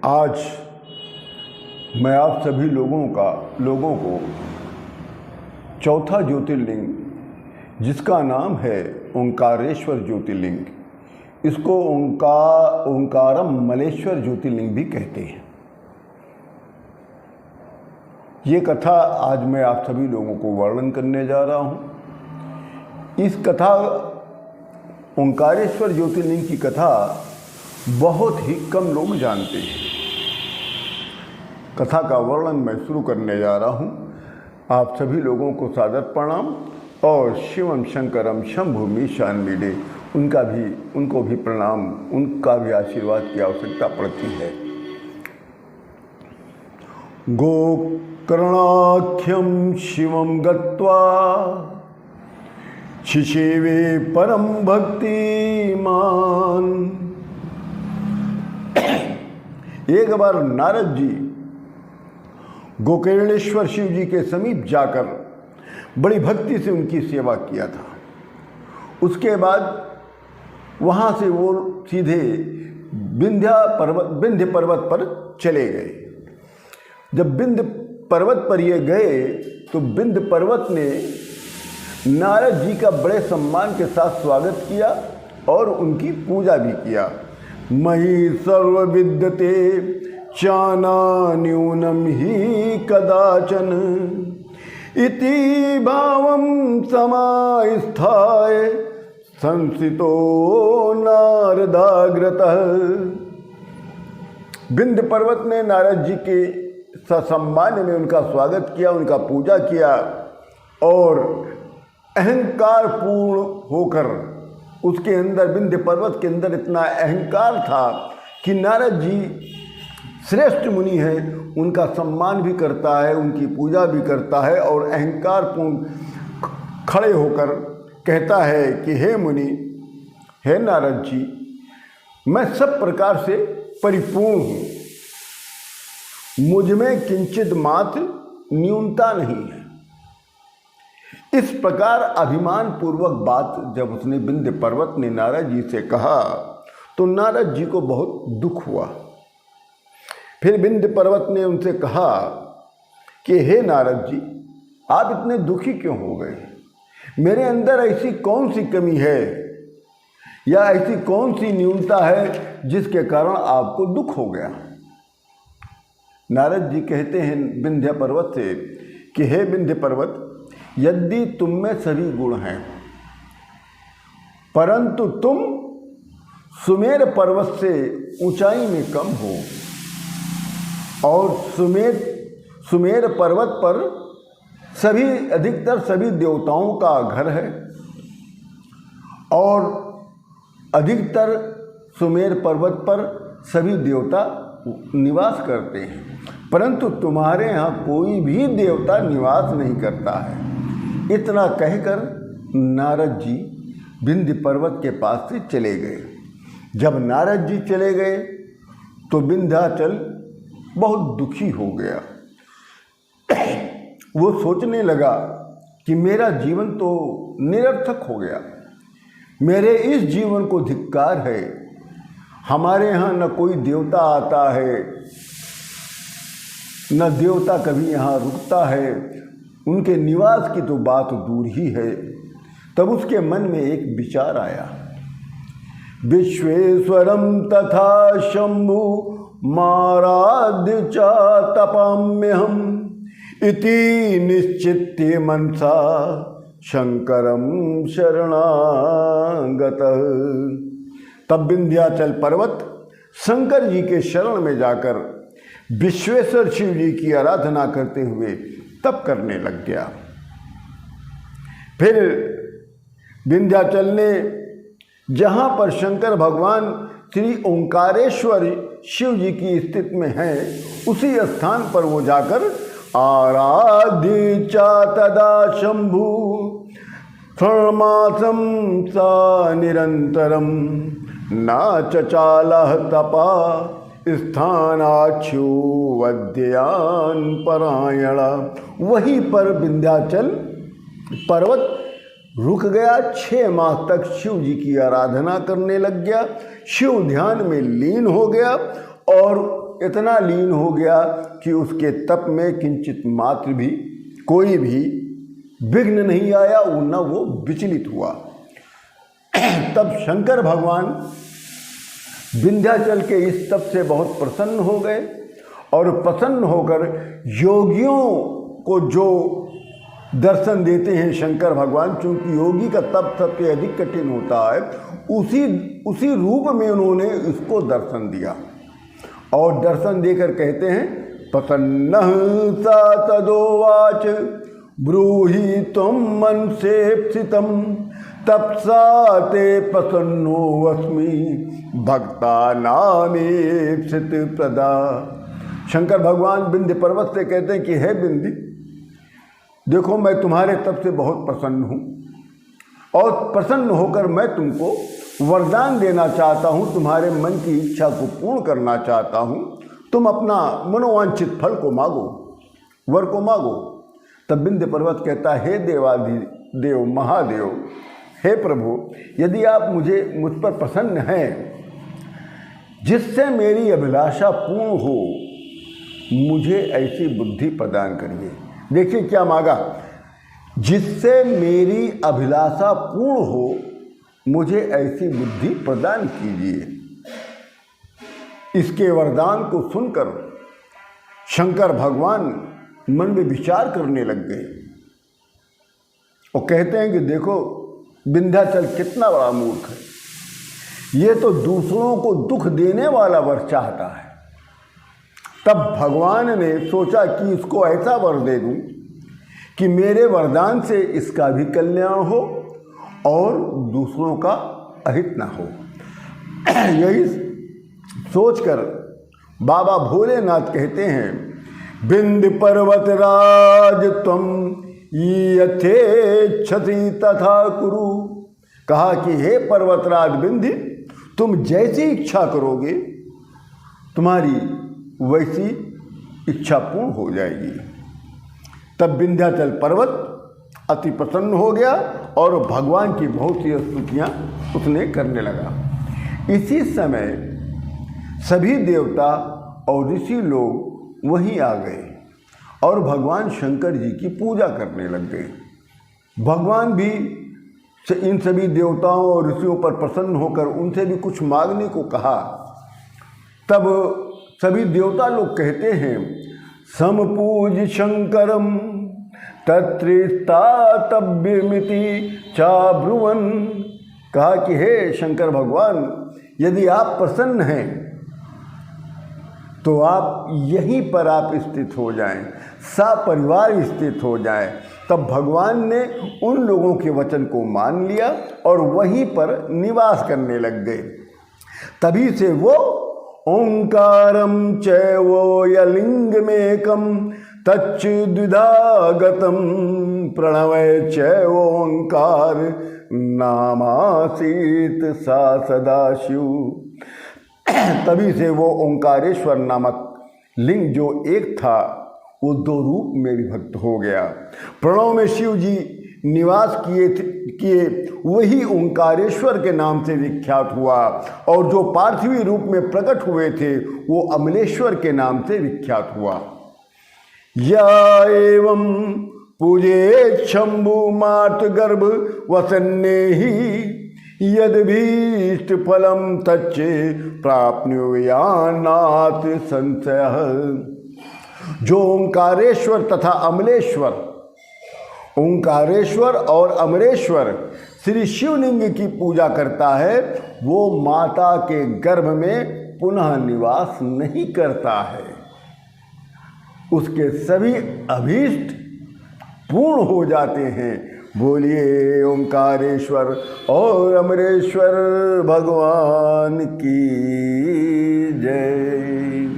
आज मैं आप सभी लोगों को चौथा ज्योतिर्लिंग जिसका नाम है ओंकारेश्वर ज्योतिर्लिंग, इसको ओंकारम मलेश्वर ज्योतिर्लिंग भी कहते हैं। ये कथा आज मैं आप सभी लोगों को वर्णन करने जा रहा हूँ। इस कथा ओंकारेश्वर ज्योतिर्लिंग की कथा बहुत ही कम लोग जानते हैं। कथा का वर्णन मैं शुरू करने जा रहा हूँ। आप सभी लोगों को सादर प्रणाम और शिवम शंकरम शंभुमि शान्मीडे उनको भी प्रणाम, उनका भी आशीर्वाद की आवश्यकता पड़ती है। गोकर्णाख्यम शिवम गत्वा शिशेवे परम भक्तिमान। एक बार नारद जी गोकर्णेश्वर शिव जी के समीप जाकर बड़ी भक्ति से उनकी सेवा किया था। उसके बाद वहाँ से वो सीधे विंध्य पर्वत पर चले गए। जब विंध्य पर्वत पर ये गए तो विंध्य पर्वत ने नारद जी का बड़े सम्मान के साथ स्वागत किया और उनकी पूजा भी किया। मयि सर्व विद्यते चानान्यूनम ही कदाचन इति भावम समास्थाय संसितो नारदाग्रतः। विंध्य पर्वत ने नारद जी के सम्मान में उनका स्वागत किया, उनका पूजा किया और अहंकार पूर्ण होकर उसके अंदर विंध्य पर्वत के अंदर इतना अहंकार था कि नारद जी श्रेष्ठ मुनि हैं, उनका सम्मान भी करता है, उनकी पूजा भी करता है और अहंकार पूर्ण खड़े होकर कहता है कि हे मुनि, हे नारद जी, मैं सब प्रकार से परिपूर्ण हूँ, मुझ में किंचित मात्र न्यूनता नहीं है। इस प्रकार अभिमान पूर्वक बात जब उसने विंध्य पर्वत ने नारद जी से कहा तो नारद जी को बहुत दुख हुआ। फिर विंध्य पर्वत ने उनसे कहा कि हे नारद जी, आप इतने दुखी क्यों हो गए? मेरे अंदर ऐसी कौन सी कमी है या ऐसी कौन सी न्यूनता है जिसके कारण आपको दुख हो गया? नारद जी कहते हैं विंध्य पर्वत से कि हे विंध्य पर्वत, यदि तुम में सभी गुण हैं परंतु तुम सुमेर पर्वत से ऊंचाई में कम हो और सुमेर पर्वत पर अधिकतर सभी देवताओं का घर है और अधिकतर सुमेर पर्वत पर सभी देवता निवास करते हैं, परंतु तुम्हारे यहाँ कोई भी देवता निवास नहीं करता है। इतना कहकर नारद जी विंध्य पर्वत के पास से चले गए। जब नारद जी चले गए तो विंध्याचल बहुत दुखी हो गया। वो सोचने लगा कि मेरा जीवन तो निरर्थक हो गया, मेरे इस जीवन को धिक्कार है। हमारे यहाँ न कोई देवता आता है, न देवता कभी यहाँ रुकता है, उनके निवास की तो बात दूर ही है। तब उसके मन में एक विचार आया, विश्वेश्वरम तथा शंभु माराध्य च तपाम्यहम इति निश्चित्य मनसा शंकरम शरणागतः। तब विंध्याचल पर्वत शंकर जी के शरण में जाकर विश्वेश्वर शिव जी की आराधना करते हुए तप करने लग गया। फिर विंध्याचल ने जहाँ पर शंकर भगवान श्री ओंकारेश्वर शिव जी की स्थिति में हैं, उसी स्थान पर वो जाकर आराध्य चा तदा शंभु क्षणमासम सा निरंतरम नाचाला तपा स्थानाक्षु वद्यान परायणा। वहीं पर विंध्याचल पर्वत रुक गया। 6 माह तक शिव जी की आराधना करने लग गया, शिव ध्यान में लीन हो गया और इतना लीन हो गया कि उसके तप में किंचित मात्र भी कोई भी विघ्न नहीं आया, न वो विचलित हुआ। तब शंकर भगवान विंध्याचल के इस तप से बहुत प्रसन्न हो गए और प्रसन्न होकर योगियों को जो दर्शन देते हैं शंकर भगवान, चूंकि योगी का तप सबसे अधिक कठिन होता है, उसी रूप में उन्होंने इसको दर्शन दिया। और दर्शन देकर कहते हैं, प्रसन्न सा तदोवाच ब्रूहि त्वं मनसेप्सितं तपसा ते प्रसन्नोऽस्मि भक्तानामीप्सित प्रदा। शंकर भगवान विंध्य पर्वत से कहते हैं कि हे विंध्य, देखो मैं तुम्हारे तप से बहुत प्रसन्न हूँ और प्रसन्न होकर मैं तुमको वरदान देना चाहता हूँ, तुम्हारे मन की इच्छा को पूर्ण करना चाहता हूँ। तुम अपना मनोवांछित फल को मांगो, वर को मांगो। तब विंध्य पर्वत कहता है, हे देवाधिदेव महादेव, हे प्रभु, यदि आप मुझ पर प्रसन्न हैं, जिससे मेरी अभिलाषा पूर्ण हो, मुझे ऐसी बुद्धि प्रदान करिए। देखिए क्या मांगा, जिससे मेरी अभिलाषा पूर्ण हो, मुझे ऐसी बुद्धि प्रदान कीजिए। इसके वरदान को सुनकर शंकर भगवान मन में विचार करने लग गए और कहते हैं कि देखो विंध्याचल कितना बड़ा मूर्ख है, ये तो दूसरों को दुख देने वाला वर चाहता है। तब भगवान ने सोचा कि इसको ऐसा वर दे दूं कि मेरे वरदान से इसका भी कल्याण हो और दूसरों का अहित ना हो। यही सोचकर बाबा भोलेनाथ कहते हैं, विंध्य पर्वत राज तुम यथेच्छति तथा कुरु। कहा कि हे पर्वतराज विंध्य, तुम जैसी इच्छा करोगे तुम्हारी वैसी इच्छा पूर्ण हो जाएगी। तब विंध्याचल पर्वत अति प्रसन्न हो गया और भगवान की बहुत सी स्तुतियाँ उसने करने लगा। इसी समय सभी देवता और ऋषि लोग वहीं आ गए और भगवान शंकर जी की पूजा करने लग गए। भगवान भी इन सभी देवताओं और ऋषियों पर प्रसन्न होकर उनसे भी कुछ मांगने को कहा। तब सभी देवता लोग कहते हैं, समपूज शंकरम तत्रिस्तातव्यमिति चाब्रुवन। कहा कि हे शंकर भगवान, यदि आप प्रसन्न हैं तो आप यहीं पर आप स्थित हो जाएं, सपरिवार स्थित हो जाएं। तब भगवान ने उन लोगों के वचन को मान लिया और वहीं पर निवास करने लग गए। तभी से वो ओंकारम चैवोयलिंगमेकम तच्च द्विधागतम प्रणवय चैवोंकार नामासीत सा सदाशिव। तभी से वो ओंकारेश्वर नामक लिंग जो एक था वो दो रूप में विभक्त हो गया। प्रणव में शिव जी निवास किए वही ओंकारेश्वर के नाम से विख्यात हुआ और जो पार्थिवी रूप में प्रकट हुए थे वो अमलेश्वर के नाम से विख्यात हुआ। या एवं पूजे शंभु मात गर्भ वसन्ने ही यद्भीष्ट फलम तच्चे प्राप्नुयानाथ संशय। जो ओंकारेश्वर तथा अमलेश्वर, ओंकारेश्वर और अमरेश्वर श्री शिवलिंग की पूजा करता है, वो माता के गर्भ में पुनः निवास नहीं करता है। उसके सभी अभीष्ट पूर्ण हो जाते हैं। बोलिए ओंकारेश्वर और अमरेश्वर भगवान की जय।